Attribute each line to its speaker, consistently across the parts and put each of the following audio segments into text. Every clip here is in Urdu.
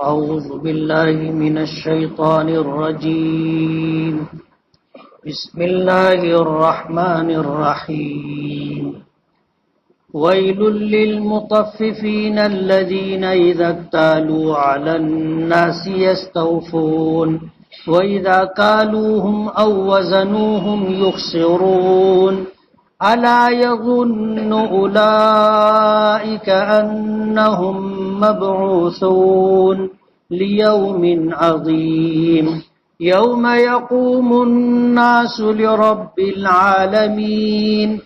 Speaker 1: أعوذ بالله من الشيطان الرجيم. بسم الله الرحمن الرحيم. ويل للمطففين الذين إذا اكتالوا على الناس يستوفون وإذا كالوهم أو وزنوهم يخسرون ألا يظن أولئك أنهم مبعوثون ليوم عظيم يوم يقوم الناس لرب العالمين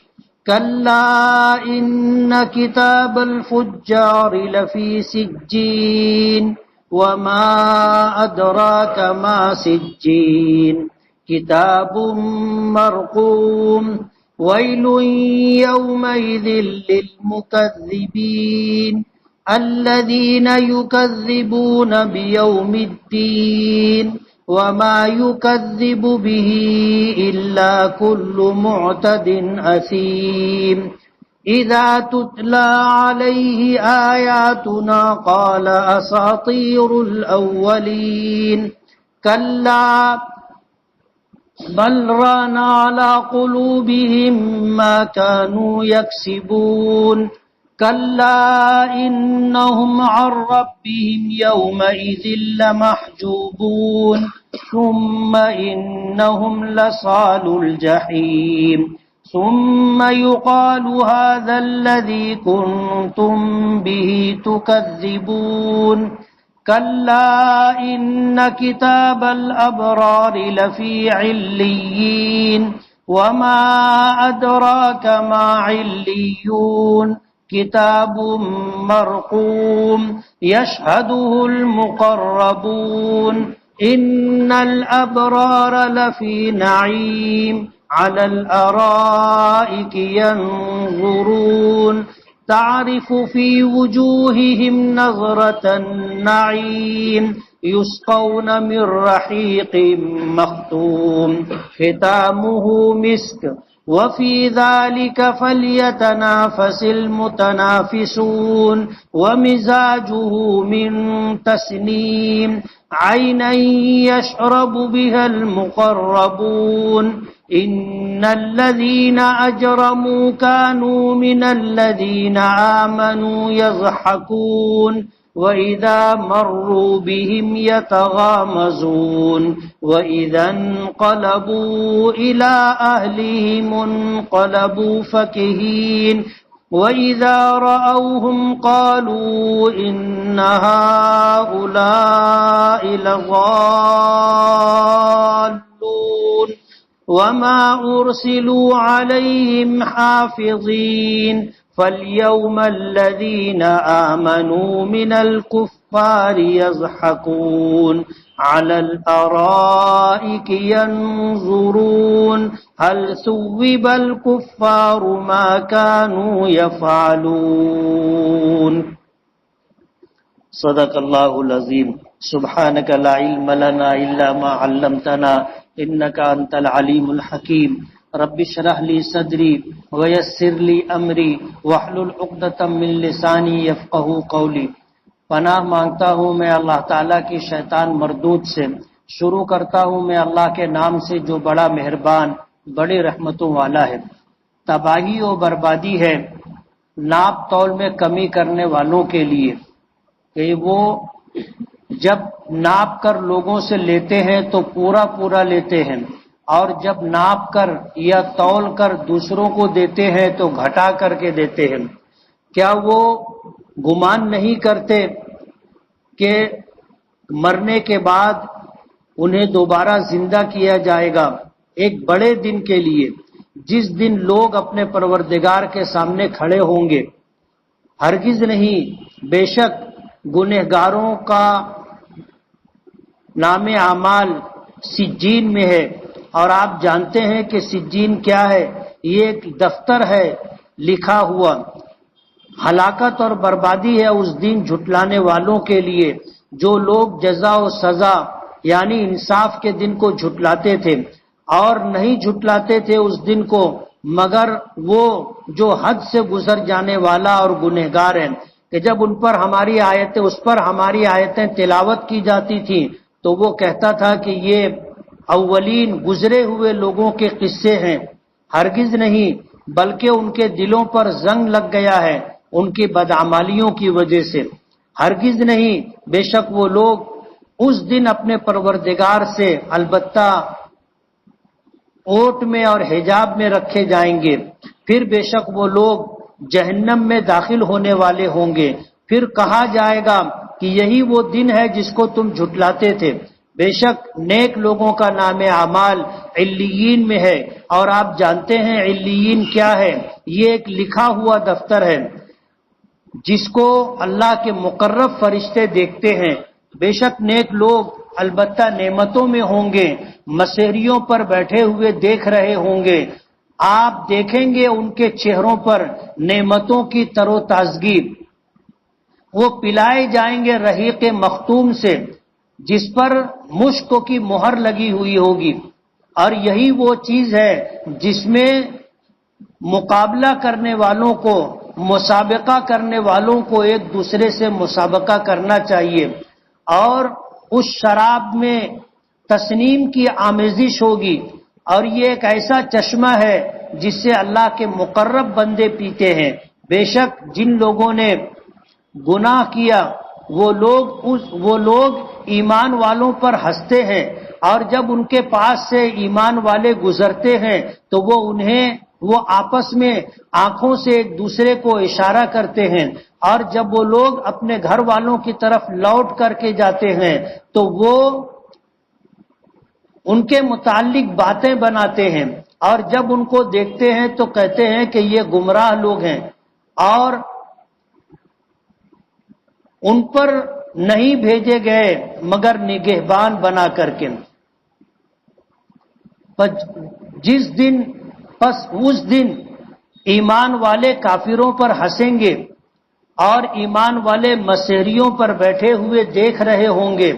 Speaker 1: كلا إن كتاب الفجار لفي سجين وما أدراك ما سجين كتاب مرقوم ويل يومئذ للمكذبين الذين يكذبون بيوم الدين وما يكذب به إلا كل معتد أثيم إذا تتلى عليه آياتنا قال أساطير الأولين كلا بل ران على قلوبهم ما كانوا يكسبون كلا إنهم عن ربهم يومئذ لمحجوبون ثم إنهم لصالو الجحيم ثم يقال هذا الذي كنتم به تكذبون كلا إن كتاب الأبرار لفي عليين وما أدراك ما عليون كتاب مرقوم يشهده المقربون إن الأبرار لفي نعيم على الأرائك ينظرون تعرف في وجوههم نظرة النعيم يسقون من رحيق مختوم ختامه مسك وفي ذلك فليتنافس المتنافسون ومزاجه من تسنيم عينا يشرب بها المقربون إن الذين أجرموا كانوا من الذين آمنوا يضحكون وإذا مروا بهم يتغامزون وإذا انقلبوا إلى أهلهم انقلبوا فكهين وإذا رأوهم قالوا إن هؤلاء لضالون وما أرسلوا عليهم حافظين فاليوم الذين آمنوا من الكفار يضحكون على الأرائك ينظرون هل ثوب الكفار ما كانوا يفعلون صدق الله العظيم سبحانك لا علم لنا إلا ما علمتنا إنك أنت العليم الحكيم رب اشرح لي صدري ويسر لي امری واحلل عقدۃ من لسانی یفقہوا قولی. پناہ مانگتا ہوں میں اللہ تعالیٰ کی شیطان مردود سے. شروع کرتا ہوں میں اللہ کے نام سے جو بڑا مہربان بڑی رحمتوں والا ہے. تباہی و بربادی ہے ناپ تول میں کمی کرنے والوں کے لیے کہ وہ جب ناپ کر لوگوں سے لیتے ہیں تو پورا پورا لیتے ہیں اور جب ناپ کر یا تول کر دوسروں کو دیتے ہیں تو گھٹا کر کے دیتے ہیں. کیا وہ گمان نہیں کرتے کہ مرنے کے بعد انہیں دوبارہ زندہ کیا جائے گا ایک بڑے دن کے لیے جس دن لوگ اپنے پروردگار کے سامنے کھڑے ہوں گے؟ ہرگز نہیں، بے شک گنہگاروں کا نام اعمال سجین میں ہے. اور آپ جانتے ہیں کہ سجین کیا ہے؟ یہ ایک دفتر ہے لکھا ہوا. ہلاکت اور بربادی ہے اس دن جھٹلانے والوں کے لیے جو لوگ جزا و سزا یعنی انصاف کے دن کو جھٹلاتے تھے اور نہیں جھٹلاتے تھے اس دن کو مگر وہ جو حد سے گزر جانے والا اور گنہگار ہیں. کہ جب ان پر ہماری آیتیں اس پر ہماری آیتیں تلاوت کی جاتی تھیں تو وہ کہتا تھا کہ یہ اولین گزرے ہوئے لوگوں کے قصے ہیں. ہرگز نہیں، بلکہ ان کے دلوں پر زنگ لگ گیا ہے ان کی بدعمالیوں کی وجہ سے. ہرگز نہیں، بے شک وہ لوگ اس دن اپنے پروردگار سے البتہ اوٹ میں اور حجاب میں رکھے جائیں گے. پھر بے شک وہ لوگ جہنم میں داخل ہونے والے ہوں گے. پھر کہا جائے گا کہ یہی وہ دن ہے جس کو تم جھٹلاتے تھے. بے شک نیک لوگوں کا نام اعمال علیین میں ہے، اور آپ جانتے ہیں علیین کیا ہے. یہ ایک لکھا ہوا دفتر ہے جس کو اللہ کے مقرب فرشتے دیکھتے ہیں. بے شک نیک لوگ البتہ نعمتوں میں ہوں گے، مسیریوں پر بیٹھے ہوئے دیکھ رہے ہوں گے. آپ دیکھیں گے ان کے چہروں پر نعمتوں کی تر و تازگی. وہ پلائے جائیں گے رحیق مختوم سے جس پر مشک کی مہر لگی ہوئی ہوگی، اور یہی وہ چیز ہے جس میں مقابلہ کرنے والوں کو، مسابقہ کرنے والوں کو ایک دوسرے سے مسابقہ کرنا چاہیے. اور اس شراب میں تسنیم کی آمیزش ہوگی، اور یہ ایک ایسا چشمہ ہے جس سے اللہ کے مقرب بندے پیتے ہیں. بے شک جن لوگوں نے گناہ کیا وہ لوگ ایمان والوں پر ہنستے ہیں، اور جب ان کے پاس سے ایمان والے گزرتے ہیں تو وہ آپس میں آنکھوں سے ایک دوسرے کو اشارہ کرتے ہیں، اور جب وہ لوگ اپنے گھر والوں کی طرف لوٹ کر کے جاتے ہیں تو وہ ان کے متعلق باتیں بناتے ہیں، اور جب ان کو دیکھتے ہیں تو کہتے ہیں کہ یہ گمراہ لوگ ہیں، اور ان پر نہیں بھیجے گئے مگر نگہبان بنا کر کے. اس دن ایمان والے کافروں پر ہنسیں گے اور ایمان والے مسیریوں پر بیٹھے ہوئے دیکھ رہے ہوں گے.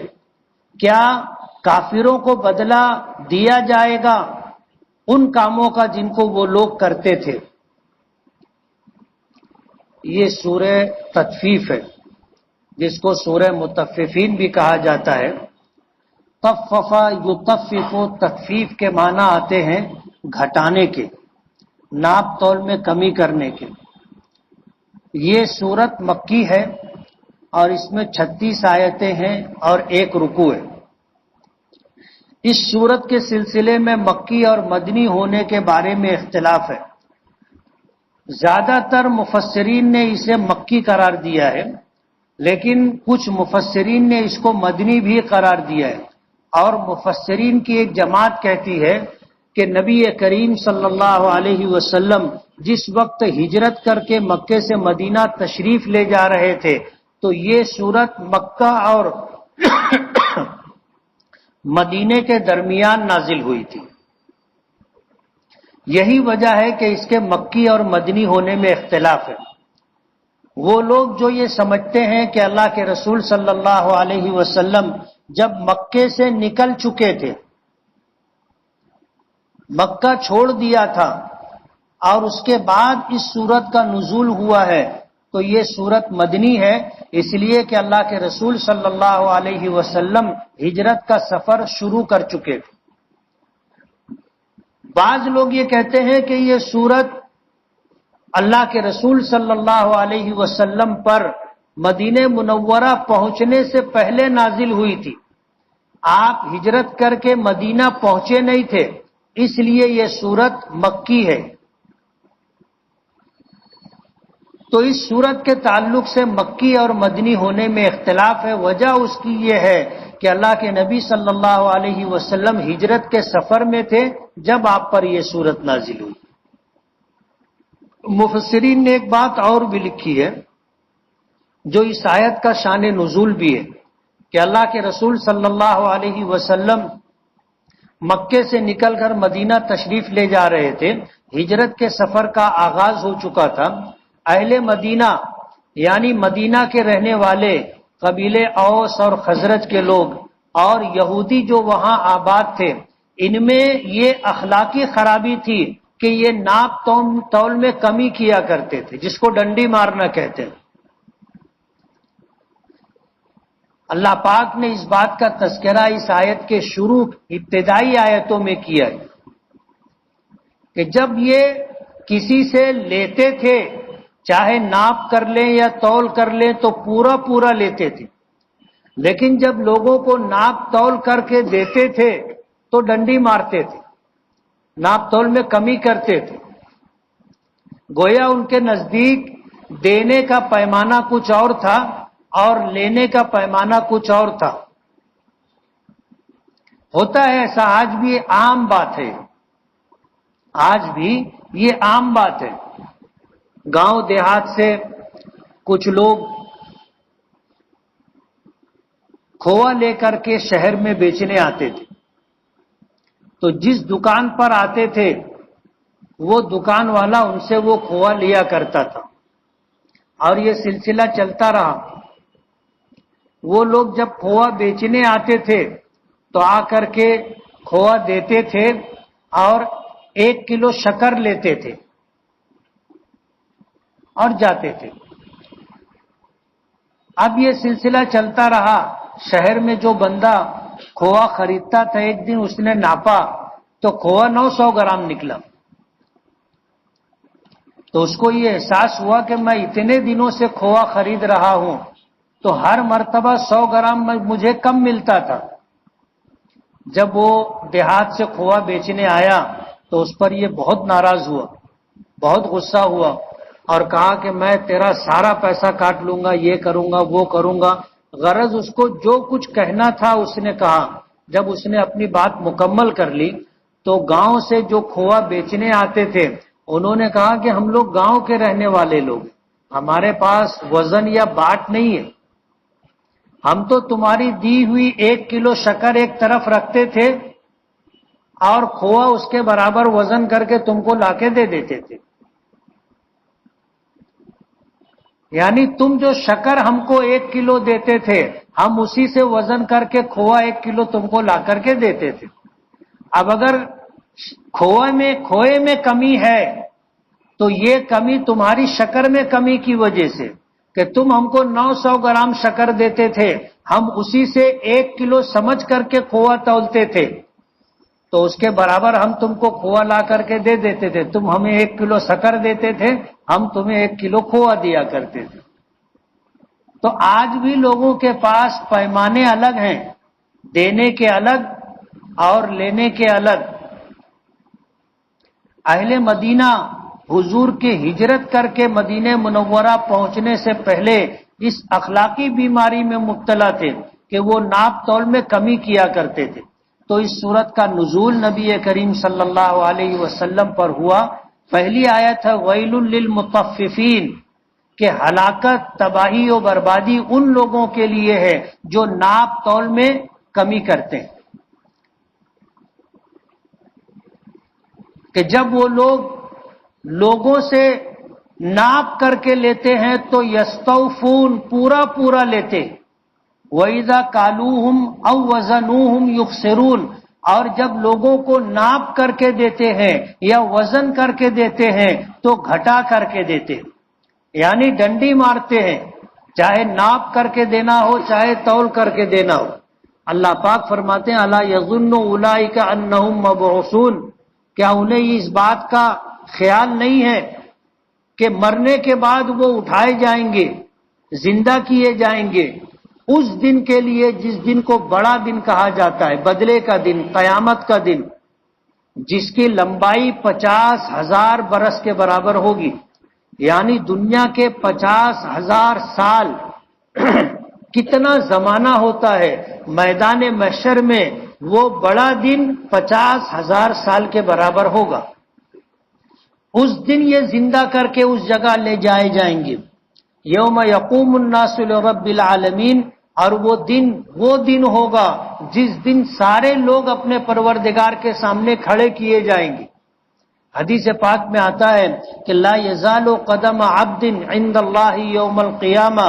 Speaker 1: کیا کافروں کو بدلہ دیا جائے گا ان کاموں کا جن کو وہ لوگ کرتے تھے؟ یہ سورہ تطفیف ہے جس کو سورہ مطففین بھی کہا جاتا ہے. طففا یطفف، تخفیف کے معنی آتے ہیں گھٹانے کے، ناپ تول میں کمی کرنے کے. یہ سورت مکی ہے اور اس میں 36 آیتیں ہیں اور 1 رکوع ہے. اس سورت کے سلسلے میں مکی اور مدنی ہونے کے بارے میں اختلاف ہے. زیادہ تر مفسرین نے اسے مکی قرار دیا ہے، لیکن کچھ مفسرین نے اس کو مدنی بھی قرار دیا ہے. اور مفسرین کی ایک جماعت کہتی ہے کہ نبی کریم صلی اللہ علیہ وسلم جس وقت ہجرت کر کے مکے سے مدینہ تشریف لے جا رہے تھے تو یہ سورت مکہ اور مدینے کے درمیان نازل ہوئی تھی. یہی وجہ ہے کہ اس کے مکی اور مدنی ہونے میں اختلاف ہے. وہ لوگ جو یہ سمجھتے ہیں کہ اللہ کے رسول صلی اللہ علیہ وسلم جب مکے سے نکل چکے تھے، مکہ چھوڑ دیا تھا اور اس کے بعد اس سورت کا نزول ہوا ہے، تو یہ سورت مدنی ہے، اس لیے کہ اللہ کے رسول صلی اللہ علیہ وسلم ہجرت کا سفر شروع کر چکے تھے. بعض لوگ یہ کہتے ہیں کہ یہ سورت اللہ کے رسول صلی اللہ علیہ وسلم پر مدینہ منورہ پہنچنے سے پہلے نازل ہوئی تھی. آپ ہجرت کر کے مدینہ پہنچے نہیں تھے، اس لیے یہ سورت مکی ہے. تو اس سورت کے تعلق سے مکی اور مدنی ہونے میں اختلاف ہے. وجہ اس کی یہ ہے کہ اللہ کے نبی صلی اللہ علیہ وسلم ہجرت کے سفر میں تھے جب آپ پر یہ سورت نازل ہوئی. مفسرین نے ایک بات اور بھی لکھی ہے جو اس آیت کا شان نزول بھی ہے کہ اللہ کے رسول صلی اللہ علیہ وسلم مکے سے نکل کر مدینہ تشریف لے جا رہے تھے. ہجرت کے سفر کا آغاز ہو چکا تھا. اہل مدینہ یعنی مدینہ کے رہنے والے قبیلے اوس اور خزرج کے لوگ اور یہودی جو وہاں آباد تھے، ان میں یہ اخلاقی خرابی تھی کہ یہ ناپ تول میں کمی کیا کرتے تھے، جس کو ڈنڈی مارنا کہتے ہیں. اللہ پاک نے اس بات کا تذکرہ اس آیت کے شروع ابتدائی آیتوں میں کیا ہے کہ جب یہ کسی سے لیتے تھے چاہے ناپ کر لیں یا تول کر لیں تو پورا پورا لیتے تھے، لیکن جب لوگوں کو ناپ تول کر کے دیتے تھے تو ڈنڈی مارتے تھے، ناپ تول میں کمی کرتے تھے۔ گویا ان کے نزدیک دینے کا پیمانہ کچھ اور تھا اور لینے کا پیمانہ کچھ اور تھا۔ ہوتا ہے ایسا، آج بھی عام بات ہے، آج بھی یہ عام بات ہے۔ گاؤں دیہات سے کچھ لوگ کھووا لے کر کے شہر میں بیچنے آتے تھے، تو جس دکان پر آتے تھے وہ دکان والا ان سے وہ کھووا لیا کرتا تھا، اور یہ سلسلہ چلتا رہا۔ وہ لوگ جب کھووا بیچنے آتے تھے تو آ کر کے کھووا دیتے تھے اور 1 کلو شکر لیتے تھے اور جاتے تھے۔ اب یہ سلسلہ چلتا رہا، شہر میں جو بندہ کھووا خریدتا تھا ایک دن اس نے ناپا تو کھووا 900 گرام نکلا، تو اس کو یہ احساس ہوا کہ میں اتنے دنوں سے کھووا خرید رہا ہوں تو ہر مرتبہ 100 گرام مجھے کم ملتا تھا۔ جب وہ دیہات سے کھووا بیچنے آیا تو اس پر یہ بہت ناراض ہوا، بہت غصہ ہوا اور کہا کہ میں تیرا سارا پیسہ کاٹ لوں گا، یہ کروں گا وہ کروں گا۔ غرض اس کو جو کچھ کہنا تھا اس نے کہا۔ جب اس نے اپنی بات مکمل کر لی تو گاؤں سے جو کھووا بیچنے آتے تھے انہوں نے کہا کہ ہم لوگ گاؤں کے رہنے والے لوگ، ہمارے پاس وزن یا باٹ نہیں ہے، ہم تو تمہاری دی ہوئی 1 کلو شکر ایک طرف رکھتے تھے اور کھووا اس کے برابر وزن کر کے تم کو لا کے دے دیتے تھے، یعنی تم جو شکر ہم کو 1 کلو دیتے تھے ہم اسی سے وزن کر کے کھووا 1 کلو تم کو لا کر کے دیتے تھے۔ اب اگر کھوئے میں کمی ہے تو یہ کمی تمہاری شکر میں کمی کی وجہ سے کہ تم ہم کو 900 گرام شکر دیتے تھے، ہم اسی سے 1 کلو سمجھ کر کے کھووا تولتے تھے، تو اس کے برابر ہم تم کو کھووا لا کر کے دے دیتے تھے، تم ہمیں 1 کلو شکر دیتے تھے، ہم تمہیں 1 کلو کھووا دیا کرتے تھے۔ تو آج بھی لوگوں کے پاس پیمانے الگ ہیں، دینے کے الگ اور لینے کے الگ۔ اہل مدینہ حضور کی ہجرت کر کے مدینہ منورہ پہنچنے سے پہلے اس اخلاقی بیماری میں مبتلا تھے کہ وہ ناپ تول میں کمی کیا کرتے تھے۔ تو اس سورت کا نزول نبی کریم صلی اللہ علیہ وسلم پر ہوا۔ پہلی آیت ہے ویل للمطففین، کہ ہلاکت، تباہی و بربادی ان لوگوں کے لیے ہے جو ناپ تول میں کمی کرتے ہیں، کہ جب وہ لوگوں سے ناپ کر کے لیتے ہیں تو یستوفون، پورا پورا لیتے، وَإِذَا كَالُوهُمْ أَوْ وَزَنُوهُمْ يُخْسِرُونَ، اور جب لوگوں کو ناپ کر کے دیتے ہیں یا وزن کر کے دیتے ہیں تو گھٹا کر کے دیتے ہیں، یعنی ڈنڈی مارتے ہیں، چاہے ناپ کر کے دینا ہو چاہے تول کر کے دینا ہو۔ اللہ پاک فرماتے ہیں الا یظن اولئک انہم مبعوثون، کیا انہیں اس بات کا خیال نہیں ہے کہ مرنے کے بعد وہ اٹھائے جائیں گے، زندہ کیے جائیں گے اس دن کے لیے جس دن کو بڑا دن کہا جاتا ہے، بدلے کا دن، قیامت کا دن، جس کی لمبائی 50,000 برس کے برابر ہوگی، یعنی دنیا کے 50,000 سال کتنا زمانہ ہوتا ہے، میدان محشر میں وہ بڑا دن 50,000 سال کے برابر ہوگا۔ اس دن یہ زندہ کر کے اس جگہ لے جائے جائیں گے، یوم یقوم الناس لرب العالمین، اور وہ دن ہوگا جس دن سارے لوگ اپنے پروردگار کے سامنے کھڑے کیے جائیں گے۔ حدیث پاک میں آتا ہے کہ لا یزال قدم عبد عند اللہ یوم القیامہ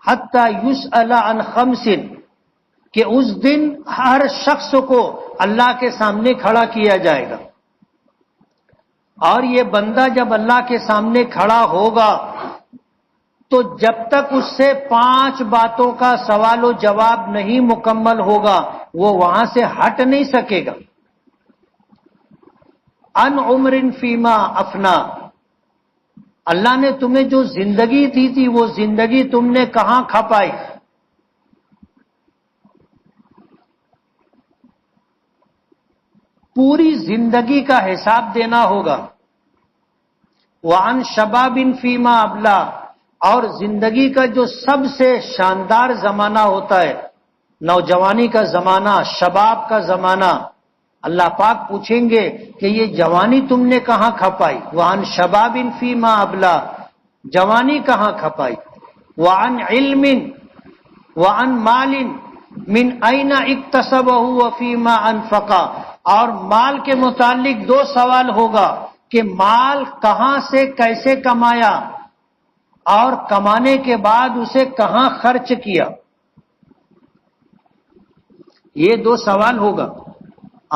Speaker 1: حتی یسأل عن 5، کہ اس دن ہر شخص کو اللہ کے سامنے کھڑا کیا جائے گا، اور یہ بندہ جب اللہ کے سامنے کھڑا ہوگا تو جب تک اس سے 5 باتوں کا سوال و جواب نہیں مکمل ہوگا وہ وہاں سے ہٹ نہیں سکے گا. ان عمر فیما افنا، اللہ نے تمہیں جو زندگی دی تھی وہ زندگی تم نے کہاں کھپائی؟ پوری زندگی کا حساب دینا ہوگا. وعن شباب فیما ابلا، اور زندگی کا جو سب سے شاندار زمانہ ہوتا ہے، نوجوانی کا زمانہ، شباب کا زمانہ، اللہ پاک پوچھیں گے کہ یہ جوانی تم نے کہاں کھپائی؟ وعن شباب فیما ابلا، جوانی کہاں کھپائی؟ وعن علم وعن مال من این اکتسبہ وفیما انفقا، اور مال کے متعلق 2 سوال ہوگا کہ مال کہاں سے کیسے کمایا اور کمانے کے بعد اسے کہاں خرچ کیا. یہ 2 سوال ہوگا.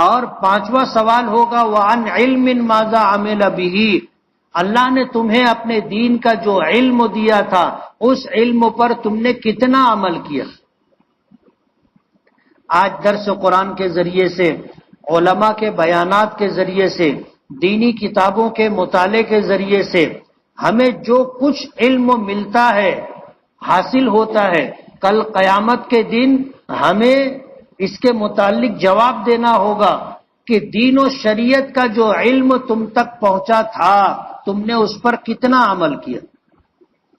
Speaker 1: اور 5واں سوال ہوگا وعن علم ماذا عمل به، اللہ نے تمہیں اپنے دین کا جو علم دیا تھا اس علم پر تم نے کتنا عمل کیا. آج درس قرآن کے ذریعے سے، علماء کے بیانات کے ذریعے سے، دینی کتابوں کے مطالعے کے ذریعے سے ہمیں جو کچھ علم ملتا ہے، حاصل ہوتا ہے، کل قیامت کے دن ہمیں اس کے متعلق جواب دینا ہوگا کہ دین و شریعت کا جو علم تم تک پہنچا تھا تم نے اس پر کتنا عمل کیا.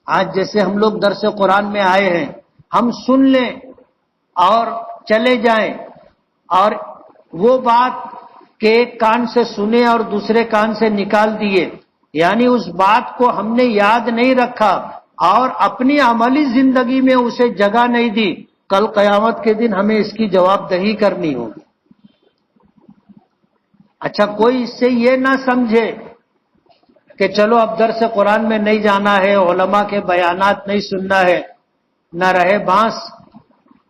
Speaker 1: آج جیسے ہم لوگ درس قرآن میں آئے ہیں، ہم سن لیں اور چلے جائیں، اور وہ بات کہ ایک کان سے سنے اور دوسرے کان سے نکال دیے، یعنی اس بات کو ہم نے یاد نہیں رکھا اور اپنی عملی زندگی میں اسے جگہ نہیں دی، کل قیامت کے دن ہمیں اس کی جواب دہی کرنی ہوگی. اچھا، کوئی اس سے یہ نہ سمجھے کہ چلو اب درس قرآن میں نہیں جانا ہے، علماء کے بیانات نہیں سننا ہے، نہ رہے بانس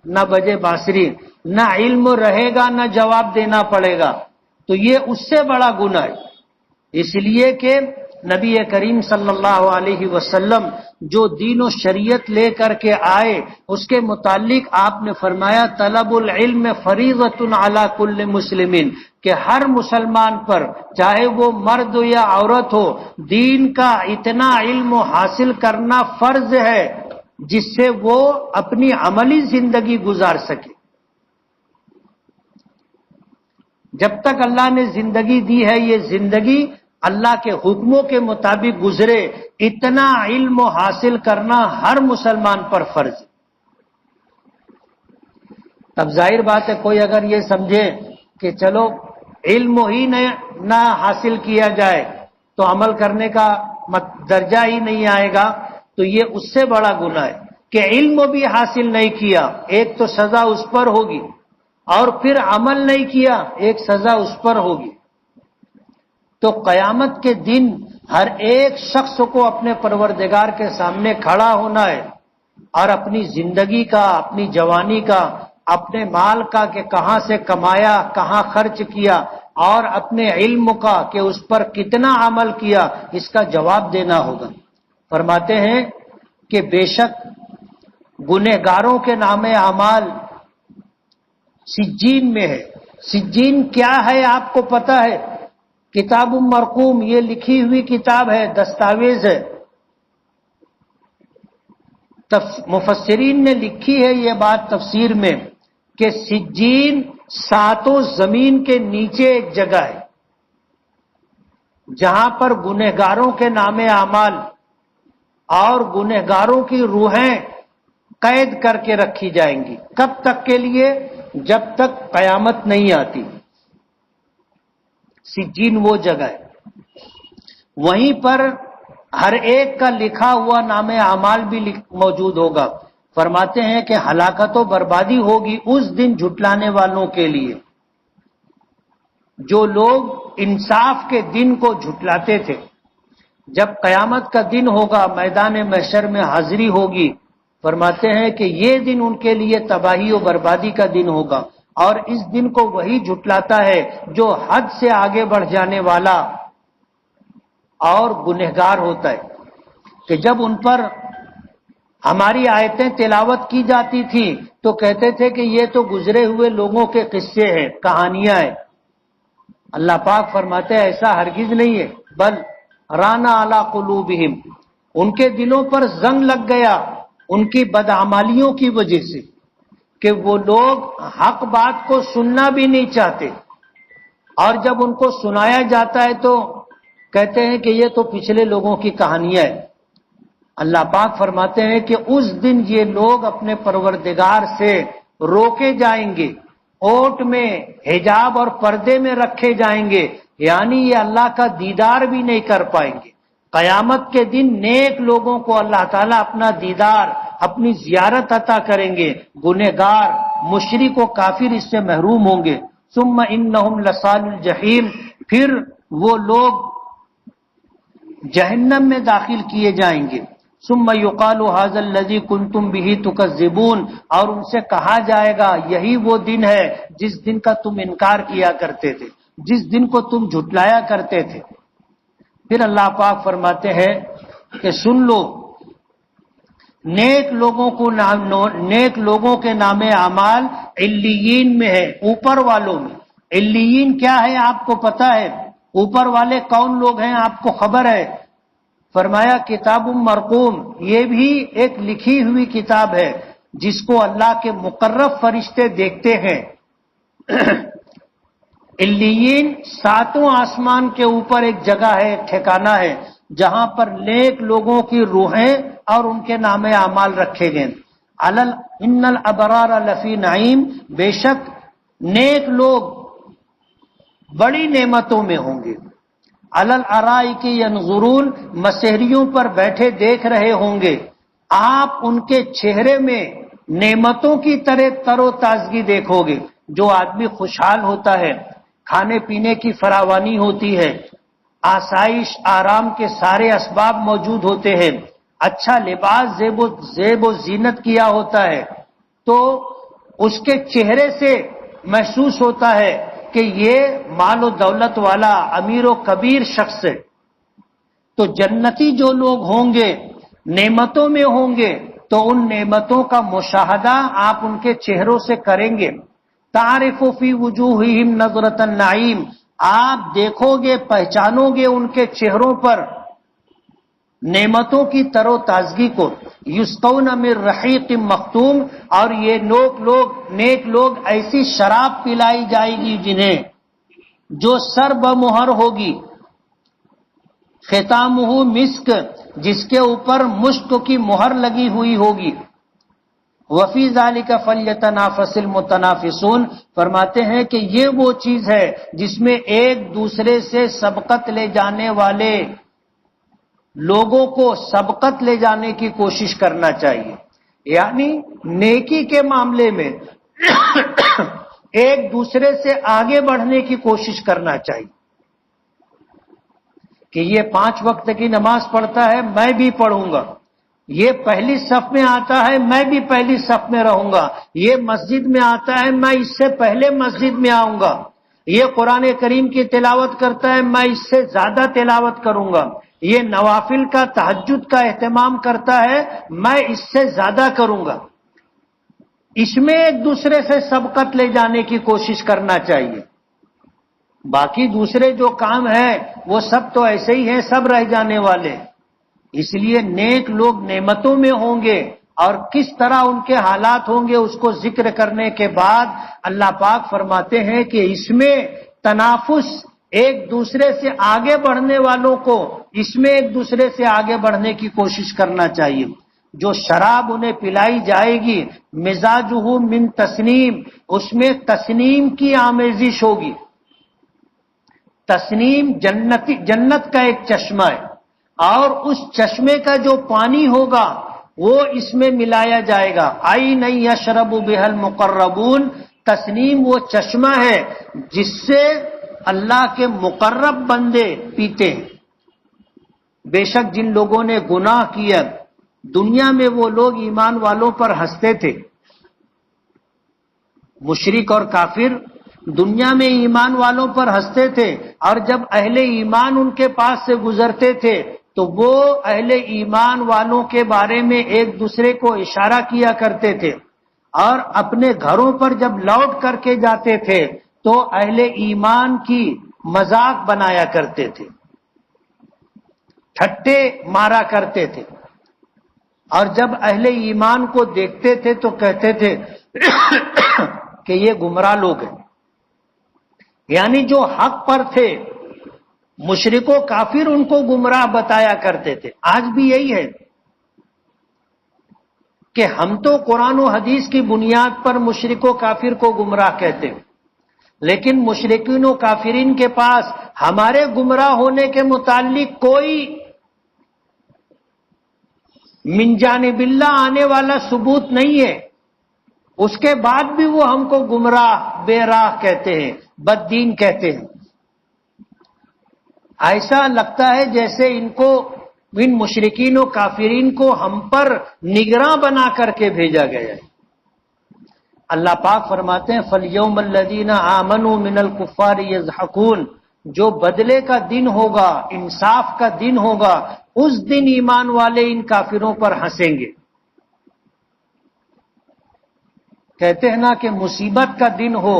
Speaker 1: نہ بجے بانسری، نہ علم رہے گا نہ جواب دینا پڑے گا، تو یہ اس سے بڑا گناہ ہے. اس لیے کہ نبی کریم صلی اللہ علیہ وسلم جو دین و شریعت لے کر کے آئے اس کے متعلق آپ نے فرمایا طلب العلم فریضۃ علی کل مسلم، کہ ہر مسلمان پر چاہے وہ مرد ہو یا عورت ہو دین کا اتنا علم حاصل کرنا فرض ہے جس سے وہ اپنی عملی زندگی گزار سکے. جب تک اللہ نے زندگی دی ہے یہ زندگی اللہ کے حکموں کے مطابق گزرے، اتنا علم حاصل کرنا ہر مسلمان پر فرض ہے. تب ظاہر بات ہے کوئی اگر یہ سمجھے کہ چلو علم ہی نہ حاصل کیا جائے تو عمل کرنے کا درجہ ہی نہیں آئے گا، تو یہ اس سے بڑا گناہ ہے کہ علم بھی حاصل نہیں کیا، ایک تو سزا اس پر ہوگی، اور پھر عمل نہیں کیا ایک سزا اس پر ہوگی. تو قیامت کے دن ہر ایک شخص کو اپنے پروردگار کے سامنے کھڑا ہونا ہے اور اپنی زندگی کا، اپنی جوانی کا، اپنے مال کا کہ کہاں سے کمایا، کہاں خرچ کیا، اور اپنے علم کا کہ اس پر کتنا عمل کیا، اس کا جواب دینا ہوگا. فرماتے ہیں کہ بے شک گنہگاروں کے نام اعمال سجین میں ہے. سجین کیا ہے آپ کو پتا ہے؟ کتاب مرقوم، یہ لکھی ہوئی کتاب ہے، دستاویز ہے. مفسرین نے لکھی ہے یہ بات تفسیر میں کہ سجین 7 زمین کے نیچے ایک جگہ ہے جہاں پر گنہگاروں کے نام اعمال اور گنہگاروں کی روحیں قید کر کے رکھی جائیں گی. کب تک کے لیے؟ جب تک قیامت نہیں آتی. سجین وہ جگہ ہے، وہیں پر ہر ایک کا لکھا ہوا نام اعمال بھی موجود ہوگا. فرماتے ہیں کہ ہلاکت و بربادی ہوگی اس دن جھٹلانے والوں کے لیے جو لوگ انصاف کے دن کو جھٹلاتے تھے. جب قیامت کا دن ہوگا، میدان محشر میں حاضری ہوگی، فرماتے ہیں کہ یہ دن ان کے لیے تباہی و بربادی کا دن ہوگا. اور اس دن کو وہی جھٹلاتا ہے جو حد سے آگے بڑھ جانے والا اور گنہگار ہوتا ہے. کہ جب ان پر ہماری آیتیں تلاوت کی جاتی تھیں تو کہتے تھے کہ یہ تو گزرے ہوئے لوگوں کے قصے ہیں، کہانیاں ہیں۔ اللہ پاک فرماتے ہیں ایسا ہرگز نہیں ہے، بل رانا علی قلوبہم، ان کے دلوں پر زنگ لگ گیا ان کی بدعمالیوں کی وجہ سے، کہ وہ لوگ حق بات کو سننا بھی نہیں چاہتے، اور جب ان کو سنایا جاتا ہے تو کہتے ہیں کہ یہ تو پچھلے لوگوں کی کہانیاں ہیں۔ اللہ پاک فرماتے ہیں کہ اس دن یہ لوگ اپنے پروردگار سے روکے جائیں گے، اوٹ میں، حجاب اور پردے میں رکھے جائیں گے، یعنی یہ اللہ کا دیدار بھی نہیں کر پائیں گے۔ قیامت کے دن نیک لوگوں کو اللہ تعالیٰ اپنا دیدار، اپنی زیارت عطا کریں گے، گنہگار، مشرک و کافر اس سے محروم ہوں گے۔ ثم انہم لصال الجحیم، پھر وہ لوگ جہنم میں داخل کیے جائیں گے۔ ثم یقال ھذا الذی کنتم بہ تکذبون، اور ان سے کہا جائے گا یہی وہ دن ہے جس دن کا تم انکار کیا کرتے تھے، جس دن کو تم جھٹلایا کرتے تھے۔ پھر اللہ پاک فرماتے ہیں کہ سن لو، نیک لوگوں کے نام اعمال علیین میں ہے، اوپر والوں میں۔ علیین کیا ہے آپ کو پتا ہے؟ اوپر والے کون لوگ ہیں آپ کو خبر ہے؟ فرمایا کتاب مرقوم، یہ بھی ایک لکھی ہوئی کتاب ہے جس کو اللہ کے مقرب فرشتے دیکھتے ہیں۔ علیین 7 آسمان کے اوپر ایک جگہ ہے، ایک ٹھکانہ ہے جہاں پر نیک لوگوں کی روحیں اور ان کے نام اعمال رکھے گئے۔ ان الابرار لفی نعیم، بے شک نیک لوگ بڑی نعمتوں میں ہوں گے۔ علی الارائک ینظرون، مسہریوں پر بیٹھے دیکھ رہے ہوں گے۔ آپ ان کے چہرے میں نعمتوں کی طرح تر و تازگی دیکھو گے۔ جو آدمی خوشحال ہوتا ہے، کھانے پینے کی فراوانی ہوتی ہے، آسائش آرام کے سارے اسباب موجود ہوتے ہیں، اچھا لباس زیب و زینت کیا ہوتا ہے، تو اس کے چہرے سے محسوس ہوتا ہے کہ یہ مال و دولت والا امیر و کبیر شخص ہے۔ تو جنتی جو لوگ ہوں گے نعمتوں میں ہوں گے تو ان نعمتوں کا مشاہدہ آپ ان کے چہروں سے کریں گے۔ تعرف فی وجوہہم نظرۃ النعیم، آپ دیکھو گے، پہچانو گے ان کے چہروں پر نعمتوں کی تر و تازگی کو۔ یسقون من رحیق مختوم، اور یہ نیک لوگ ایسی شراب پلائی جائے گی جنہیں جو سر بمہر ہوگی، ختامہ مسک، جس کے اوپر مشک کی مہر لگی ہوئی ہوگی۔ وفی ذالک فلیتنافس المتنافسون، فرماتے ہیں کہ یہ وہ چیز ہے جس میں ایک دوسرے سے سبقت لے جانے والے لوگوں کو سبقت لے جانے کی کوشش کرنا چاہیے، یعنی نیکی کے معاملے میں ایک دوسرے سے آگے بڑھنے کی کوشش کرنا چاہیے کہ یہ 5 وقت کی نماز پڑھتا ہے، میں بھی پڑھوں گا، یہ پہلی صف میں آتا ہے، میں بھی پہلی صف میں رہوں گا، یہ مسجد میں آتا ہے، میں اس سے پہلے مسجد میں آؤں گا، یہ قرآن کریم کی تلاوت کرتا ہے، میں اس سے زیادہ تلاوت کروں گا، یہ نوافل کا تہجد کا اہتمام کرتا ہے، میں اس سے زیادہ کروں گا۔ اس میں ایک دوسرے سے سبقت لے جانے کی کوشش کرنا چاہیے۔ باقی دوسرے جو کام ہیں وہ سب تو ایسے ہی ہیں، سب رہ جانے والے۔ اس لیے نیک لوگ نعمتوں میں ہوں گے، اور کس طرح ان کے حالات ہوں گے اس کو ذکر کرنے کے بعد اللہ پاک فرماتے ہیں کہ اس میں تنافس، ایک دوسرے سے آگے بڑھنے والوں کو اس میں ایک دوسرے سے آگے بڑھنے کی کوشش کرنا چاہیے۔ جو شراب انہیں پلائی جائے گی، مزاجہ من تسنیم، اس میں تسنیم کی آمیزش ہوگی۔ تسنیم جنت کا ایک چشمہ ہے، اور اس چشمے کا جو پانی ہوگا وہ اس میں ملایا جائے گا۔ عین یشرب بها المقربون، تسنیم وہ چشمہ ہے جس سے اللہ کے مقرب بندے پیتے ہیں۔ بے شک جن لوگوں نے گناہ کیا، دنیا میں وہ لوگ ایمان والوں پر ہنستے تھے، مشرک اور کافر دنیا میں ایمان والوں پر ہنستے تھے، اور جب اہل ایمان ان کے پاس سے گزرتے تھے تو وہ اہل ایمان والوں کے بارے میں ایک دوسرے کو اشارہ کیا کرتے تھے، اور اپنے گھروں پر جب لوٹ کر کے جاتے تھے تو اہل ایمان کی مذاق بنایا کرتے تھے، ٹھٹے مارا کرتے تھے، اور جب اہل ایمان کو دیکھتے تھے تو کہتے تھے کہ یہ گمراہ لوگ ہیں، یعنی جو حق پر تھے مشرک و کافر ان کو گمراہ بتایا کرتے تھے۔ آج بھی یہی ہے کہ ہم تو قرآن و حدیث کی بنیاد پر مشرک و کافر کو گمراہ کہتے ہیں، لیکن مشرکین و کافرین کے پاس ہمارے گمراہ ہونے کے متعلق کوئی من جانب اللہ آنے والا ثبوت نہیں ہے، اس کے بعد بھی وہ ہم کو گمراہ، بے راہ کہتے ہیں، بد دین کہتے ہیں۔ ایسا لگتا ہے جیسے ان مشرکین و کافرین کو ہم پر نگراں بنا کر کے بھیجا گیا ہے۔ اللہ پاک فرماتے ہیں فَالْيَوْمَ الَّذِينَ آمَنُوا مِنَ الْكُفَّارِ يَضْحَكُونَ، جو بدلے کا دن ہوگا، انصاف کا دن ہوگا، اس دن ایمان والے ان کافروں پر ہنسیں گے۔ کہتے ہیں نا کہ مصیبت کا دن ہو،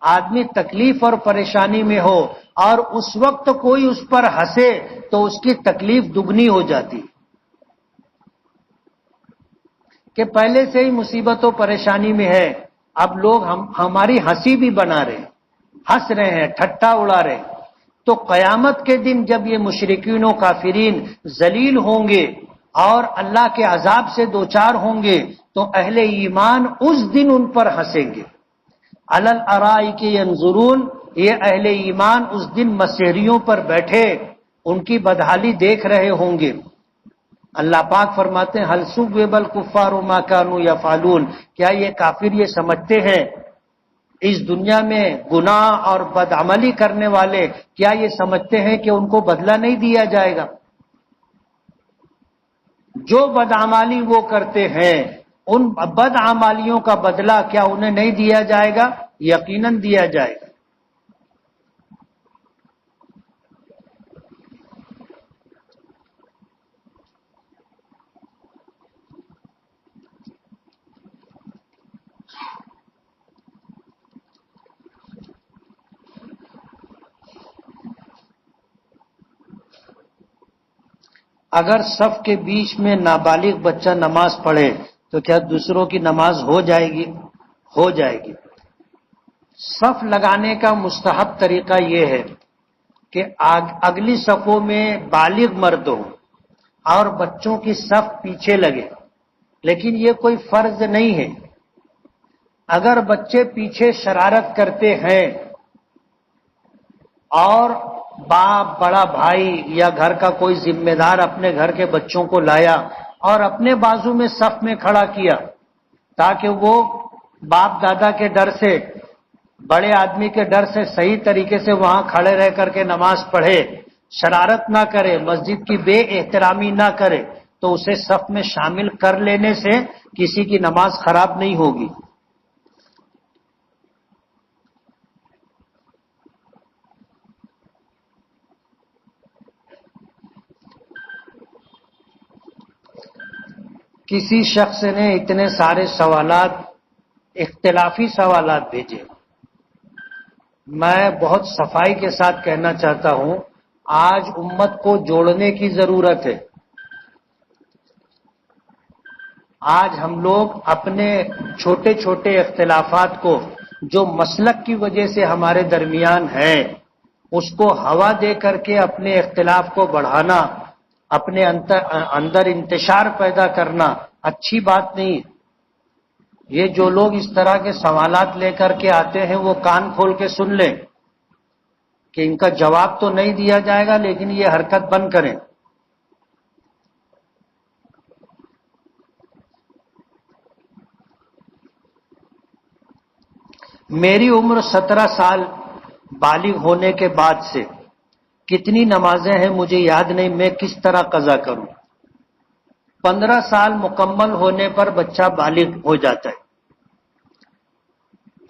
Speaker 1: آدمی تکلیف اور پریشانی میں ہو، اور اس وقت کوئی اس پر ہنسے تو اس کی تکلیف دگنی ہو جاتی، کہ پہلے سے ہی مصیبت و پریشانی میں ہے، اب لوگ ہماری ہنسی بھی بنا رہے ہیں، ہنس رہے ہیں، ٹھٹا اڑا رہے ہیں۔ تو قیامت کے دن جب یہ مشرکین و کافرین ذلیل ہوں گے اور اللہ کے عذاب سے دوچار ہوں گے تو اہل ایمان اس دن ان پر ہنسیں گے۔ علی الارائک ینظرون، یہ اہل ایمان اس دن مسیریوں پر بیٹھے ان کی بدحالی دیکھ رہے ہوں گے۔ اللہ پاک فرماتے ہیں هل ثوب الکفار ما كانوا يفعلون، کیا یہ کافر یہ سمجھتے ہیں، اس دنیا میں گناہ اور بدعملی کرنے والے کیا یہ سمجھتے ہیں کہ ان کو بدلہ نہیں دیا جائے گا؟ جو بدعملی وہ کرتے ہیں ان بدعمالیوں کا بدلہ کیا انہیں نہیں دیا جائے گا؟ یقیناً دیا جائے گا۔ اگر صف کے بیچ میں نابالغ بچہ نماز پڑھے تو کیا دوسروں کی نماز ہو جائے گی؟ ہو جائے گی۔ صف لگانے کا مستحب طریقہ یہ ہے کہ اگلی صفوں میں بالغ مرد ہو اور بچوں کی صف پیچھے لگے، لیکن یہ کوئی فرض نہیں ہے۔ اگر بچے پیچھے شرارت کرتے ہیں اور باپ، بڑا بھائی یا گھر کا کوئی ذمہ دار اپنے گھر کے بچوں کو لایا اور اپنے بازو میں صف میں کھڑا کیا تاکہ وہ باپ دادا کے ڈر سے، بڑے آدمی کے ڈر سے صحیح طریقے سے وہاں کھڑے رہ کر کے نماز پڑھے، شرارت نہ کرے، مسجد کی بے احترامی نہ کرے، تو اسے صف میں شامل کر لینے سے کسی کی نماز خراب نہیں ہوگی۔ کسی شخص نے اتنے سارے سوالات، اختلافی سوالات بھیجے، میں بہت صفائی کے ساتھ کہنا چاہتا ہوں آج امت کو جوڑنے کی ضرورت ہے۔ آج ہم لوگ اپنے چھوٹے چھوٹے اختلافات کو جو مسلک کی وجہ سے ہمارے درمیان ہیں اس کو ہوا دے کر کے اپنے اختلاف کو بڑھانا، اپنے اندر انتشار پیدا کرنا اچھی بات نہیں۔ یہ جو لوگ اس طرح کے سوالات لے کر کے آتے ہیں وہ کان کھول کے سن لیں کہ ان کا جواب تو نہیں دیا جائے گا، لیکن یہ حرکت بند کریں۔ میری عمر 17 سال بالغ ہونے کے بعد سے کتنی نمازیں ہیں مجھے یاد نہیں، میں کس طرح قضا کروں؟ 15 سال مکمل ہونے پر بچہ بالغ ہو جاتا ہے۔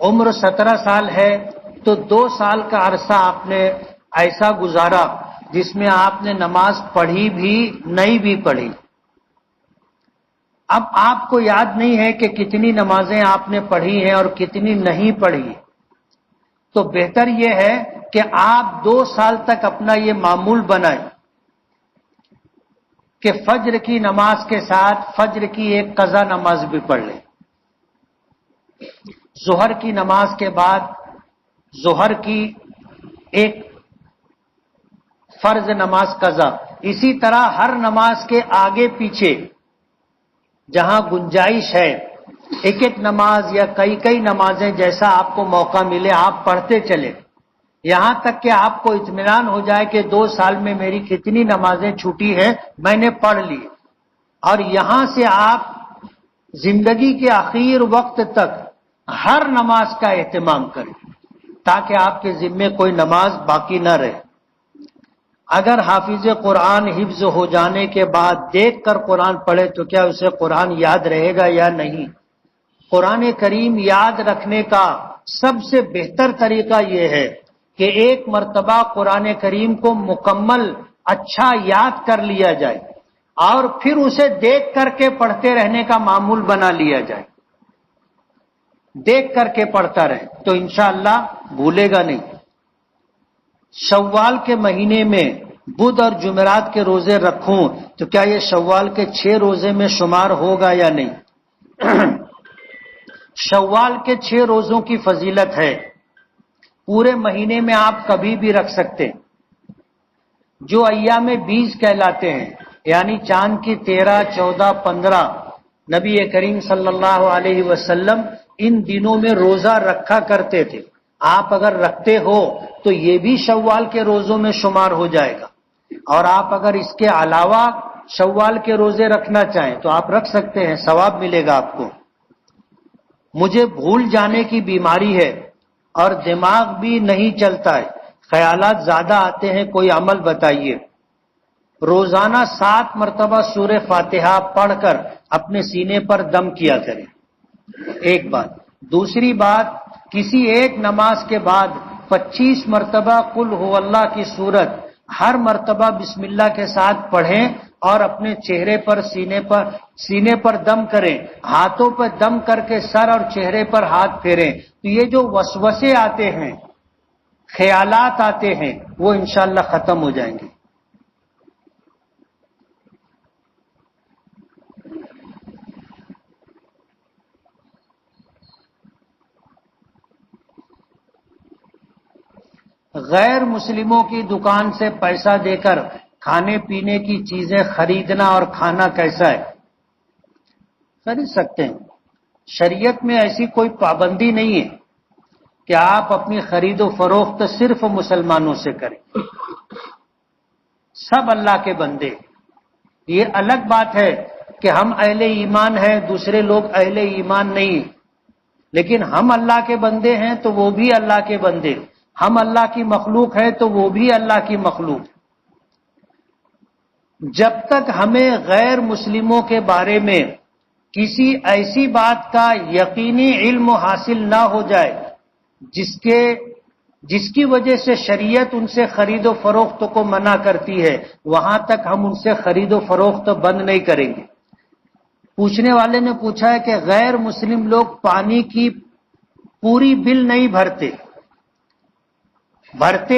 Speaker 1: عمر 17 سال ہے تو 2 سال کا عرصہ آپ نے ایسا گزارا جس میں آپ نے نماز پڑھی بھی نہیں بھی پڑھی. اب آپ کو یاد نہیں ہے کہ کتنی نمازیں آپ نے پڑھی ہیں اور کتنی نہیں پڑھی، تو بہتر یہ ہے کہ آپ 2 سال تک اپنا یہ معمول بنائیں کہ فجر کی نماز کے ساتھ فجر کی ایک قضا نماز بھی پڑھ لیں، ظہر کی نماز کے بعد ظہر کی ایک فرض نماز قضا، اسی طرح ہر نماز کے آگے پیچھے جہاں گنجائش ہے ایک ایک نماز یا کئی نمازیں جیسا آپ کو موقع ملے آپ پڑھتے چلے، یہاں تک کہ آپ کو اطمینان ہو جائے کہ 2 سال میں میری کتنی نمازیں چھوٹی ہیں میں نے پڑھ لی، اور یہاں سے آپ زندگی کے آخر وقت تک ہر نماز کا اہتمام کریں تاکہ آپ کے ذمے کوئی نماز باقی نہ رہے. اگر حافظ قرآن حفظ ہو جانے کے بعد دیکھ کر قرآن پڑھے تو کیا اسے قرآن یاد رہے گا یا نہیں؟ قرآن کریم یاد رکھنے کا سب سے بہتر طریقہ یہ ہے کہ ایک مرتبہ قرآن کریم کو مکمل اچھا یاد کر لیا جائے اور پھر اسے دیکھ کر کے پڑھتے رہنے کا معمول بنا لیا جائے. دیکھ کر کے پڑھتا رہے تو انشاءاللہ بھولے گا نہیں. شوال کے مہینے میں بدھ اور جمعرات کے روزے رکھوں تو کیا یہ شوال کے 6 روزے میں شمار ہوگا یا نہیں؟ شوال کے 6 روزوں کی فضیلت ہے، پورے مہینے میں آپ کبھی بھی رکھ سکتے، جو ایام 20 کہلاتے ہیں، یعنی چاند کی 13، 14، 15 نبی کریم صلی اللہ علیہ وسلم ان دنوں میں روزہ رکھا کرتے تھے. آپ اگر رکھتے ہو تو یہ بھی شوال کے روزوں میں شمار ہو جائے گا، اور آپ اگر اس کے علاوہ شوال کے روزے رکھنا چاہیں تو آپ رکھ سکتے ہیں، ثواب ملے گا آپ کو. مجھے بھول جانے کی بیماری ہے اور دماغ بھی نہیں چلتا ہے، خیالات زیادہ آتے ہیں، کوئی عمل بتائیے. روزانہ 7 مرتبہ سورہ فاتحہ پڑھ کر اپنے سینے پر دم کیا کریں، ایک بات. دوسری بات، کسی ایک نماز کے بعد 25 مرتبہ قل هو اللہ کی سورت ہر مرتبہ بسم اللہ کے ساتھ پڑھیں اور اپنے چہرے پر سینے پر دم کریں، ہاتھوں پر دم کر کے سر اور چہرے پر ہاتھ پھیریں. تو یہ جو وسوسے آتے ہیں، خیالات آتے ہیں، وہ انشاءاللہ ختم ہو جائیں گے. غیر مسلموں کی دکان سے پیسہ دے کر کھانے پینے کی چیزیں خریدنا اور کھانا کیسا ہے؟ خرید سکتے ہیں، شریعت میں ایسی کوئی پابندی نہیں ہے کہ آپ اپنی خرید و فروخت صرف مسلمانوں سے کریں. سب اللہ کے بندے. یہ الگ بات ہے کہ ہم اہل ایمان ہیں، دوسرے لوگ اہل ایمان نہیں، لیکن ہم اللہ کے بندے ہیں تو وہ بھی اللہ کے بندے، ہم اللہ کی مخلوق ہے تو وہ بھی اللہ کی مخلوق. جب تک ہمیں غیر مسلموں کے بارے میں کسی ایسی بات کا یقینی علم حاصل نہ ہو جائے جس کی وجہ سے شریعت ان سے خرید و فروخت کو منع کرتی ہے، وہاں تک ہم ان سے خرید و فروخت بند نہیں کریں گے. پوچھنے والے نے پوچھا ہے کہ غیر مسلم لوگ پانی کی پوری بل نہیں بھرتے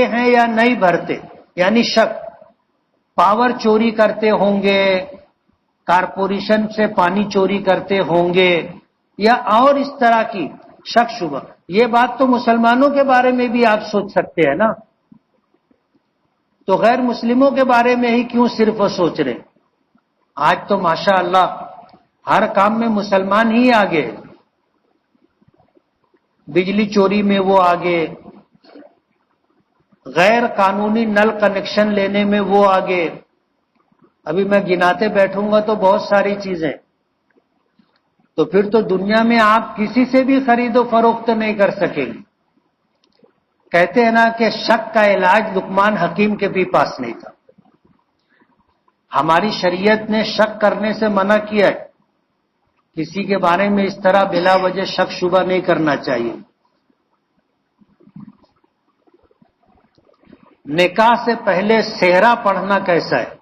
Speaker 1: ہیں یا نہیں بھرتے، یعنی شک، پاور چوری کرتے ہوں گے، کارپوریشن سے پانی چوری کرتے ہوں گے، یا اور اس طرح کی شک شبہ. یہ بات تو مسلمانوں کے بارے میں بھی آپ سوچ سکتے ہیں نا، تو غیر مسلموں کے بارے میں ہی کیوں صرف سوچ رہے؟ آج تو ماشاء اللہ ہر کام میں مسلمان ہی آگے، بجلی چوری میں وہ آگے، غیر قانونی نل کنیکشن لینے میں وہ آگے. ابھی میں گناتے بیٹھوں گا تو بہت ساری چیزیں. تو پھر تو دنیا میں آپ کسی سے بھی خرید و فروخت نہیں کر سکیں گے. کہتے ہیں نا کہ شک کا علاج لقمان حکیم کے بھی پاس نہیں تھا. ہماری شریعت نے شک کرنے سے منع کیا ہے، کسی کے بارے میں اس طرح بلا وجہ شک شبہ نہیں کرنا چاہیے. نکاح سے پہلے سہرا پڑھنا کیسا ہے؟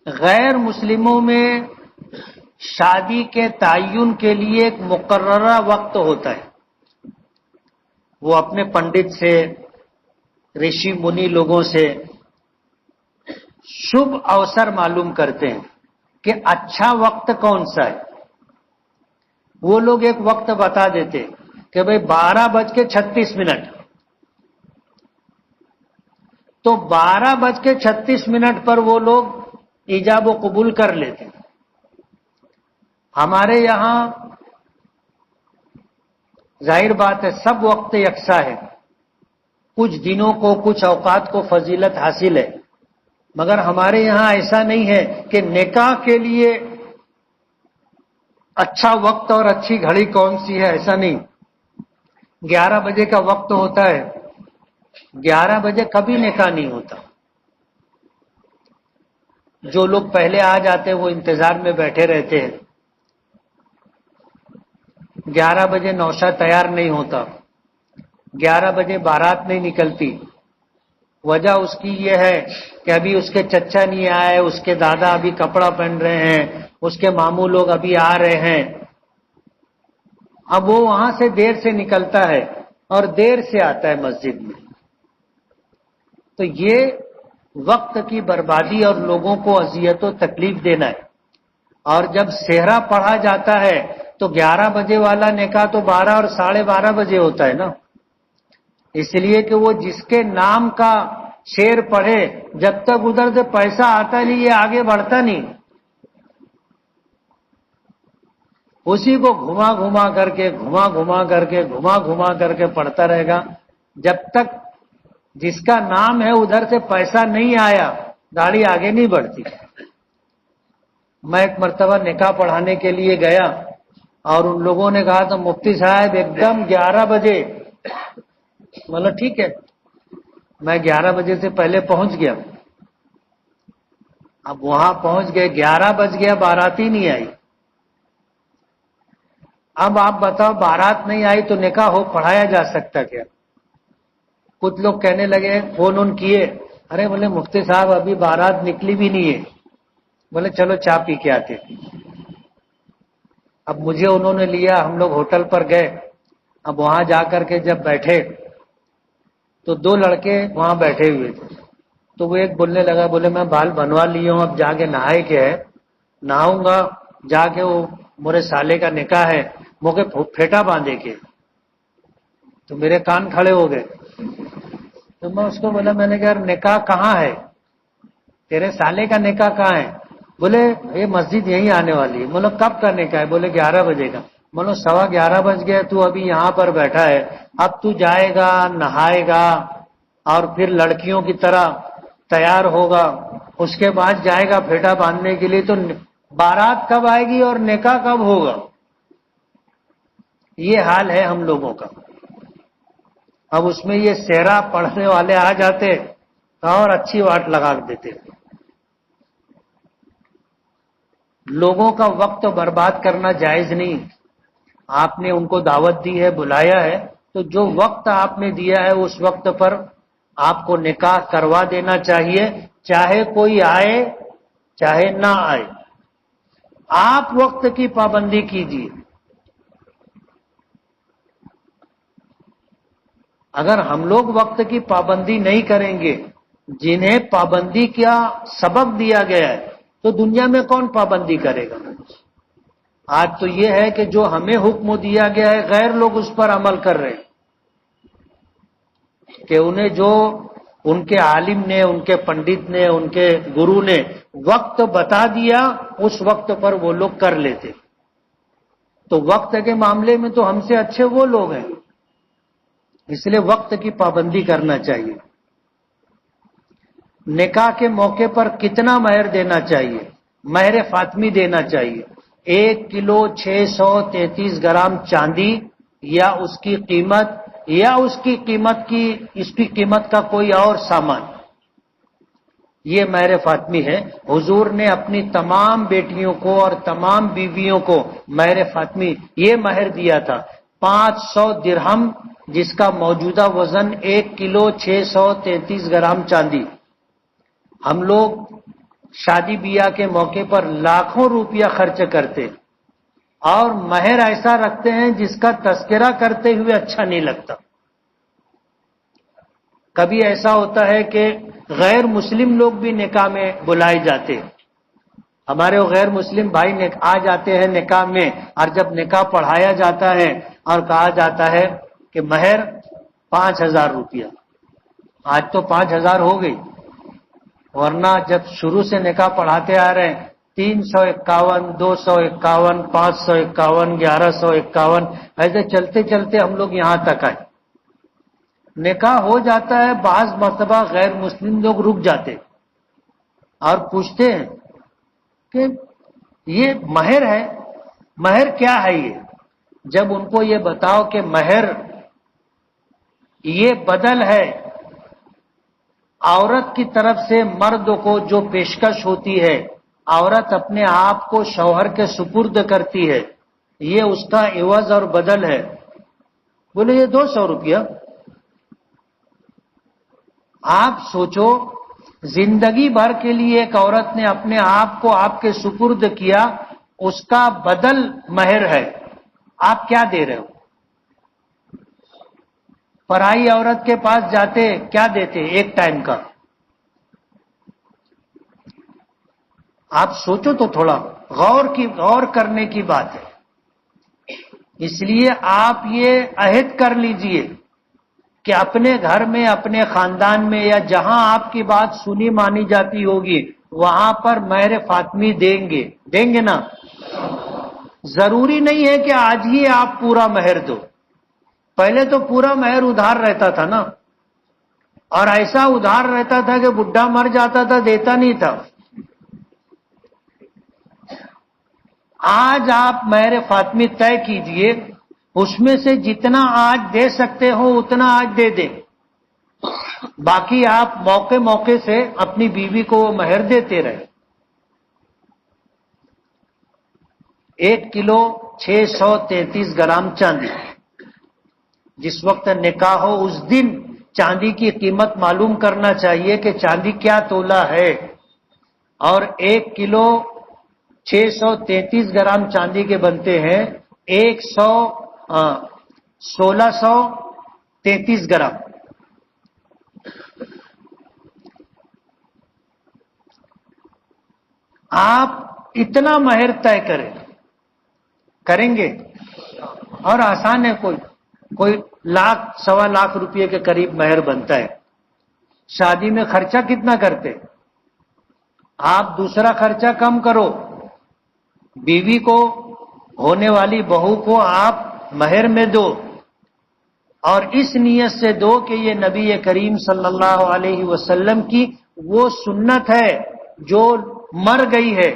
Speaker 1: غیر مسلموں میں شادی کے تعین کے لیے ایک مقررہ وقت ہوتا ہے. وہ اپنے پنڈت سے، رشی منی لوگوں سے شبھ اوسر معلوم کرتے ہیں کہ اچھا وقت کون سا ہے. وہ لوگ ایک وقت بتا دیتے کہ بھئی 12:36. تو 12:36 پر وہ لوگ ایجاب و قبول کر لیتے. ہمارے یہاں ظاہر بات ہے سب وقت یکساں ہے، کچھ دنوں کو کچھ اوقات کو فضیلت حاصل ہے، مگر ہمارے یہاں ایسا نہیں ہے کہ نکاح کے لیے اچھا وقت اور اچھی گھڑی کون سی ہے، ایسا نہیں. 11 بجے کا وقت ہوتا ہے، 11 بجے کبھی نکاح نہیں ہوتا. جو لوگ پہلے آ جاتے ہیں وہ انتظار میں بیٹھے رہتے ہیں. 11 بجے نوشہ تیار نہیں ہوتا، 11 بجے بارات نہیں نکلتی. وجہ اس کی یہ ہے کہ ابھی اس کے چچا نہیں آئے، اس کے دادا ابھی کپڑا پہن رہے ہیں، اس کے ماموں لوگ ابھی آ رہے ہیں. اب وہ وہاں سے دیر سے نکلتا ہے اور دیر سے آتا ہے مسجد میں. تو یہ وقت کی بربادی اور لوگوں کو اذیت و تکلیف دینا ہے. اور جب سہرا پڑھا جاتا ہے تو 11 بجے والا نکاح تو 12 اور 12:30 بجے ہوتا ہے نا. اس لیے کہ وہ جس کے نام کا شعر پڑھے جب تک ادھر سے پیسہ آتا نہیں یہ آگے بڑھتا نہیں. اسی کو گھما گھما کر کے پڑھتا رہے گا جب تک جس کا نام ہے ادھر سے پیسہ نہیں آیا گاڑی آگے نہیں بڑھتی. میں ایک مرتبہ نکاح پڑھانے کے لیے گیا اور ان لوگوں نے کہا تو مفتی صاحب ایک دم 11 بجے. مطلب ٹھیک ہے، میں 11 بجے سے پہلے پہنچ گیا. اب وہاں پہنچ گئے، 11 بج گیا، بارات ہی نہیں آئی. اب آپ بتاؤ بارات نہیں آئی تو نکاح ہو پڑھایا جا سکتا کیا؟ کچھ لوگ کہنے لگے، فون کیے، ارے بولے مفتی صاحب ابھی بارات نکلی بھی نہیں ہے. بولے چلو چائے پی کے آتے. اب مجھے انہوں نے لیا، ہم لوگ ہوٹل پر گئے. اب وہاں جا کر کے جب بیٹھے تو 2 لڑکے وہاں بیٹھے ہوئے تھے. تو وہ ایک بولنے لگا، بولے میں بال بنوا لیا ہوں، اب جا کے نہائے کے ہے، نہاؤں گا جا کے، وہ میرے سالے کا نکاح ہے، موقع پھیٹا باندھے کے. تو میرے کان کھڑے ہو گئے. تو میں اس کو بولا، میں نے کہا نکاح کہاں ہے؟ تیرے سالے کا نکاح کہاں ہے؟ بولے یہ مسجد یہیں آنے والی ہے. بولے کب کا نکاح ہے؟ بولے 11 بجے کا. بولو 11:15 بج گئے، تو ابھی یہاں پر بیٹھا ہے. اب تو جائے گا، نہائے گا اور پھر لڑکیوں کی طرح تیار ہوگا، اس کے بعد جائے گا پھیٹا باندھنے کے لیے، تو بارات کب آئے گی اور نکاح کب ہوگا؟ یہ حال ہے ہم لوگوں کا. اب اس میں یہ سہرا پڑھنے والے آ جاتے اور اچھی واٹ لگا دیتے. لوگوں کا وقت برباد کرنا جائز نہیں. آپ نے ان کو دعوت دی ہے، بلایا ہے، تو جو وقت آپ نے دیا ہے اس وقت پر آپ کو نکاح کروا دینا چاہیے، چاہے کوئی آئے چاہے نہ آئے. آپ وقت کی پابندی کیجیے. اگر ہم لوگ وقت کی پابندی نہیں کریں گے، جنہیں پابندی کا سبب دیا گیا ہے، تو دنیا میں کون پابندی کرے گا؟ آج تو یہ ہے کہ جو ہمیں حکم دیا گیا ہے غیر لوگ اس پر عمل کر رہے ہیں، کہ انہیں جو ان کے عالم نے، ان کے پنڈت نے، ان کے گرو نے وقت بتا دیا اس وقت پر وہ لوگ کر لیتے. تو وقت کے معاملے میں تو ہم سے اچھے وہ لوگ ہیں. اس لیے وقت کی پابندی کرنا چاہیے. نکاح کے موقع پر کتنا مہر دینا چاہیے؟ مہر فاطمی دینا چاہیے. 1 کلو 633 گرام چاندی یا اس کی قیمت، یا اس کی قیمت کا کوئی اور سامان، یہ مہر فاطمی ہے. حضور نے اپنی تمام بیٹیوں کو اور تمام بیویوں کو مہر فاطمی یہ مہر دیا تھا. 500 درہم، جس کا موجودہ وزن 1 کلو 633 گرام چاندی. ہم لوگ شادی بیاہ کے موقع پر لاکھوں روپیہ خرچ کرتے اور مہر ایسا رکھتے ہیں جس کا تذکرہ کرتے ہوئے اچھا نہیں لگتا. کبھی ایسا ہوتا ہے کہ غیر مسلم لوگ بھی نکاح میں بلائے جاتے. ہمارے وہ غیر مسلم بھائی آ جاتے ہیں نکاح میں، اور جب نکاح پڑھایا جاتا ہے اور کہا جاتا ہے کہ مہر 5,000 روپیہ. آج تو 5,000 ہو گئی، ورنہ جب شروع سے نکاح پڑھاتے آ رہے ہیں 351، 251، 551، 1151، ایسے چلتے چلتے ہم لوگ یہاں تک آئے. نکاح ہو جاتا ہے، بعض مرتبہ غیر مسلم لوگ رک جاتے اور پوچھتے ہیں کہ یہ مہر ہے، مہر کیا ہے یہ؟ جب ان کو یہ بتاؤ کہ مہر یہ بدل ہے عورت کی طرف سے مرد کو جو پیشکش ہوتی ہے، عورت اپنے آپ کو شوہر کے سپرد کرتی ہے، یہ اس کا عوض اور بدل ہے. بولے یہ 200 روپیہ. آپ سوچو، زندگی بھر کے لیے ایک عورت نے اپنے آپ کو آپ کے سپرد کیا، اس کا بدل مہر ہے. آپ کیا دے رہے ہو؟ پرائی عورت کے پاس جاتے کیا دیتے؟ ایک ٹائم کا. آپ سوچو تو تھوڑا، غور کرنے کی بات ہے. اس لیے آپ یہ عہد کر لیجئے کہ اپنے گھر میں، اپنے خاندان میں، یا جہاں آپ کی بات سنی مانی جاتی ہوگی وہاں پر مہر فاطمی دیں گے نا. ضروری نہیں ہے کہ آج ہی آپ پورا مہر دو. پہلے تو پورا مہر ادھار رہتا تھا نا، اور ایسا ادھار رہتا تھا کہ بڈھا مر جاتا تھا، دیتا نہیں تھا. آج آپ مہر فاطمی طے کیجئے، اس میں سے جتنا آج دے سکتے ہو اتنا آج دے دیں، باقی آپ موقع موقع سے اپنی بیوی کو مہر دیتے رہے. 1 کلو 633 گرام چاندی. جس وقت نکاح ہو اس دن چاندی کی قیمت معلوم کرنا چاہیے کہ چاندی کیا تولہ ہے. اور 1 کلو 633 گرام چاندی کے بنتے ہیں 1633 گرام. آپ اتنا مہر طے کریں گے، اور آسان ہے، کوئی لاکھ 1.25 روپئے کے قریب مہر بنتا ہے. شادی میں خرچہ کتنا کرتے؟ آپ دوسرا خرچہ کم کرو، بیوی کو، ہونے والی بہو کو آپ مہر میں دو، اور اس نیت سے دو کہ یہ نبی کریم صلی اللہ علیہ وسلم کی وہ سنت ہے جو مر گئی ہے،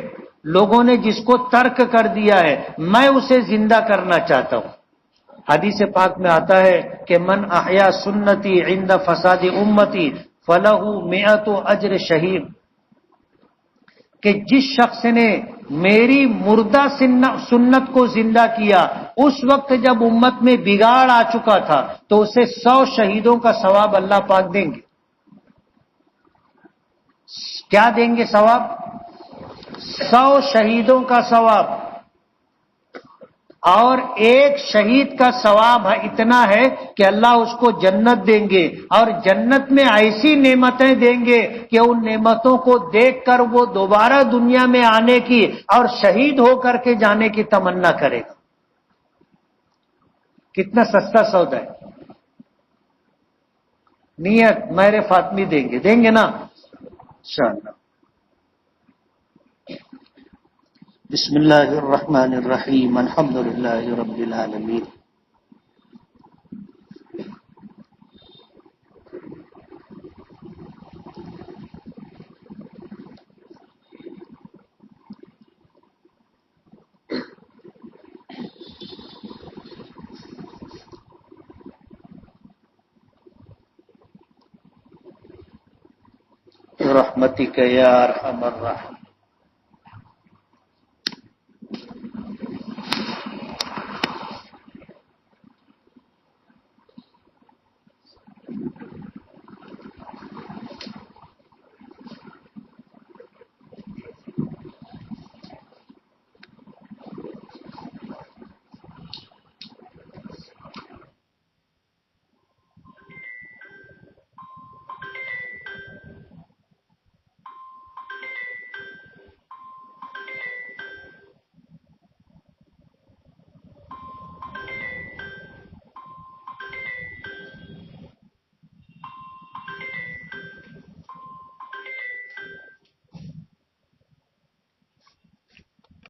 Speaker 1: لوگوں نے جس کو ترک کر دیا ہے، میں اسے زندہ کرنا چاہتا ہوں. حدیث پاک میں آتا ہے کہ من احیا سنتی عند فساد امتی فلہ 100 اجر شہید، کہ جس شخص نے میری مردہ سنت کو زندہ کیا اس وقت جب امت میں بگاڑ آ چکا تھا تو اسے 100 شہیدوں کا ثواب اللہ پاک دیں گے. کیا دیں گے ثواب؟ 100 شہیدوں کا ثواب. اور ایک شہید کا ثواب اتنا ہے کہ اللہ اس کو جنت دیں گے، اور جنت میں ایسی نعمتیں دیں گے کہ ان نعمتوں کو دیکھ کر وہ دوبارہ دنیا میں آنے کی اور شہید ہو کر کے جانے کی تمنا کرے گا. کتنا سستا سودا ہے. نیت مہر فاطمی دیں گے نا انشاءاللہ. بسم اللہ الرحمن الرحیم، الحمد للہ رب العالمین. برحمتک یا ارحم الراحمین.